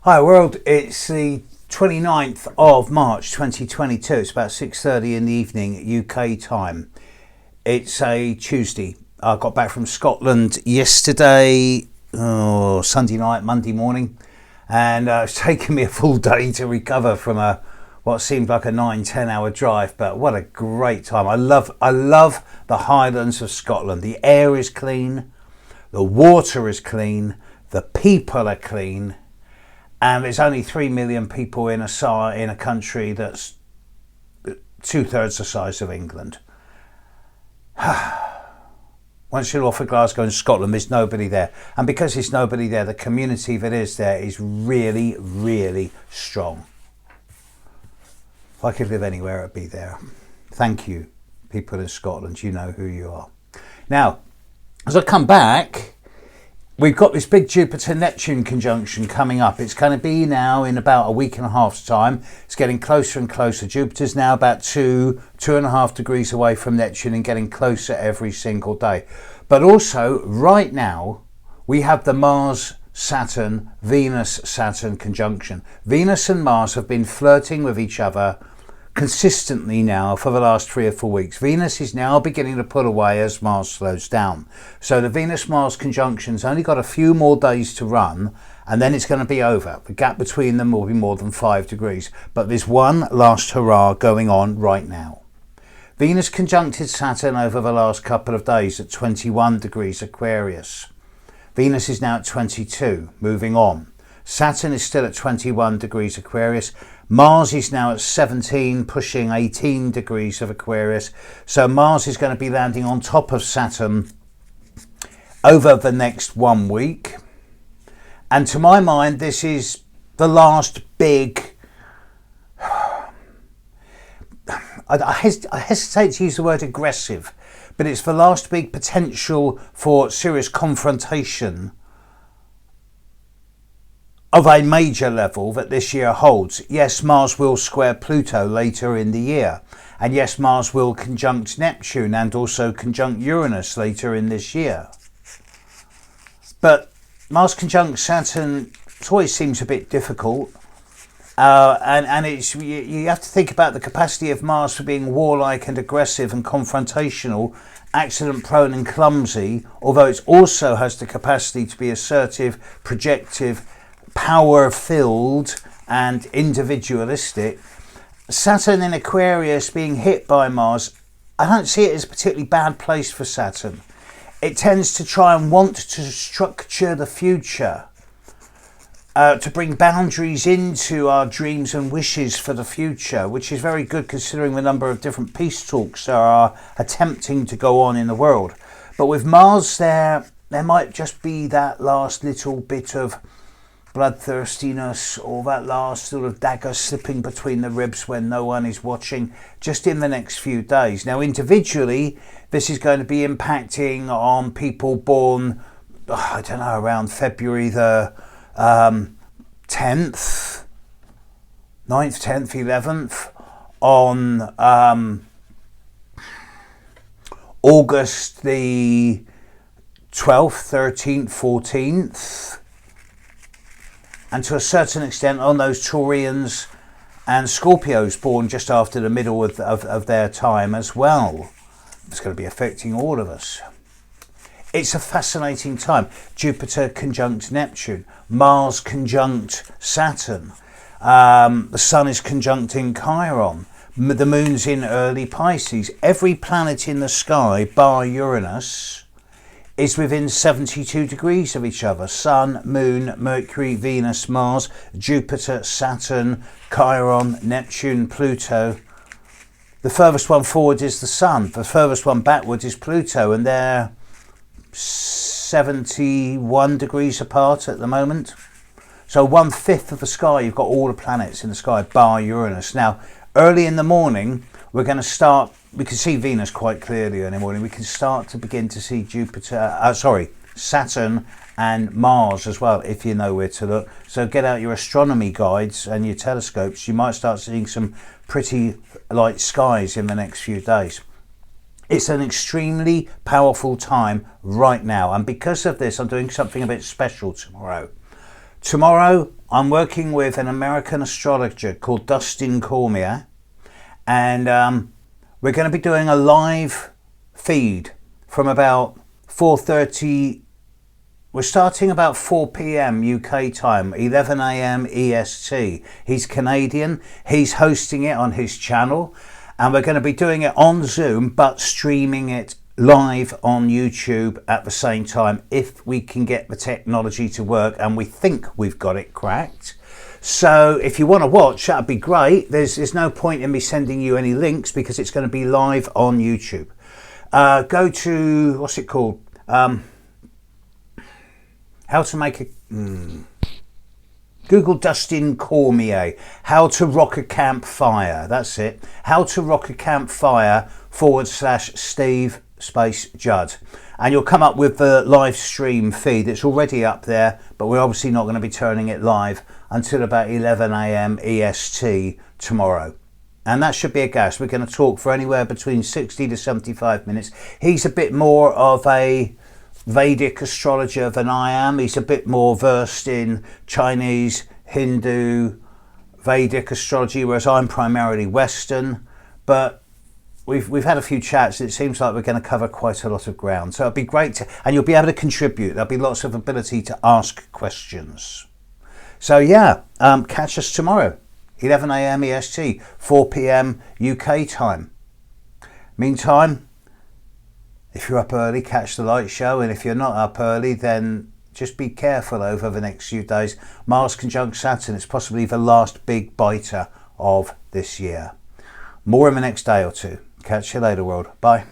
Hi world, it's the 29th of March 2022. It's about 6:30 in the evening UK time. It's a Tuesday. I got back from Scotland yesterday, Sunday night, Monday morning, and it's taken me a full day to recover from what seemed like a 9-10 hour drive, but what a great time. I love the Highlands of Scotland. The air is clean, the water is clean, the people are clean. And there's only 3 million people in a country that's 2/3 the size of England. Once you're off of Glasgow and Scotland, there's nobody there. And because there's nobody there, the community that is there is really, really strong. If I could live anywhere, it'd be there. Thank you, people in Scotland. You know who you are. Now, as I come back, we've got this big Jupiter-Neptune conjunction coming up. It's going to be now in about a week and a half's time. It's getting closer and closer. Jupiter's now about 2.5 degrees away from Neptune and getting closer every single day. But also, right now, we have the Mars-Saturn, Venus-Saturn conjunction. Venus and Mars have been flirting with each other consistently now for the last 3 or 4 weeks. Venus is now beginning to pull away as Mars slows down. So the Venus-Mars conjunction's only got a few more days to run, and then it's going to be over. The gap between them will be more than 5 degrees. But there's one last hurrah going on right now. Venus conjuncted Saturn over the last couple of days at 21 degrees Aquarius. Venus is now at 22, moving on. Saturn is still at 21 degrees Aquarius. Mars is now at 17, pushing 18 degrees of Aquarius. So Mars is going to be landing on top of Saturn over the next 1 week. And to my mind, this is the last big... I hesitate to use the word aggressive, but it's the last big potential for serious confrontation of a major level that this year holds. Yes, Mars will square Pluto later in the year. And yes, Mars will conjunct Neptune and also conjunct Uranus later in this year. But Mars conjunct Saturn always seems a bit difficult. And it's you have to think about the capacity of Mars for being warlike and aggressive and confrontational, accident prone and clumsy, although it also has the capacity to be assertive, projective, power-filled and individualistic. Saturn in Aquarius being hit by Mars, I don't see it as a particularly bad place for Saturn. It tends to try and want to structure the future, to bring boundaries into our dreams and wishes for the future, which is very good considering the number of different peace talks that are attempting to go on in the world. But with Mars there might just be that last little bit of bloodthirstiness, or that last sort of dagger slipping between the ribs when no one is watching, just in the next few days. Now, individually, this is going to be impacting on people born, I don't know, around February the 10th, 9th, 10th, 11th, on August the 12th, 13th, 14th, and to a certain extent on those Taurians and Scorpios born just after the middle of their time as well. It's going to be affecting all of us. It's a fascinating time. Jupiter conjunct Neptune, Mars conjunct Saturn, the Sun is conjuncting Chiron, the Moon's in early Pisces. Every planet in the sky, bar Uranus, is within 72 degrees of each other. Sun, Moon, Mercury, Venus, Mars, Jupiter, Saturn, Chiron, Neptune, Pluto. The furthest one forward is the Sun. The furthest one backward is Pluto, and they're 71 degrees apart at the moment. So 1/5 of the sky, you've got all the planets in the sky, bar Uranus. Now, early in the morning, we're going to start, we can see Venus quite clearly in the morning. We can start to begin to see Saturn and Mars as well, if you know where to look. So get out your astronomy guides and your telescopes. You might start seeing some pretty light skies in the next few days. It's an extremely powerful time right now. And because of this, I'm doing something a bit special tomorrow. Tomorrow, I'm working with an American astrologer called Dustin Cormier, and we're going to be doing a live feed from about 4:30. We're starting about 4 p.m. UK time, 11 a.m. EST. He's Canadian. He's hosting it on his channel, and we're going to be doing it on Zoom, but streaming it live on YouTube at the same time, if we can get the technology to work, and we think we've got it cracked. So if you want to watch, that'd be great. There's no point in me sending you any links because it's going to be live on YouTube. Go to, what's it called? How to make a... Google Dustin Cormier. How to rock a campfire. That's it. How to rock a campfire /Steve Judd. And you'll come up with the live stream feed. It's already up there, but we're obviously not going to be turning it live until about 11 a.m. EST tomorrow. And that should be a gas. We're going to talk for anywhere between 60 to 75 minutes. He's a bit more of a Vedic astrologer than I am. He's a bit more versed in Chinese, Hindu, Vedic astrology, whereas I'm primarily Western. But we've had a few chats. It seems like we're going to cover quite a lot of ground. So it'd be great to, and you'll be able to contribute. There'll be lots of ability to ask questions. So yeah, catch us tomorrow, 11 a.m. EST, 4 p.m. UK time. Meantime, if you're up early, catch the light show. And if you're not up early, then just be careful over the next few days. Mars conjunct Saturn, it's possibly the last big biter of this year. More in the next day or two. Catch you later, world. Bye.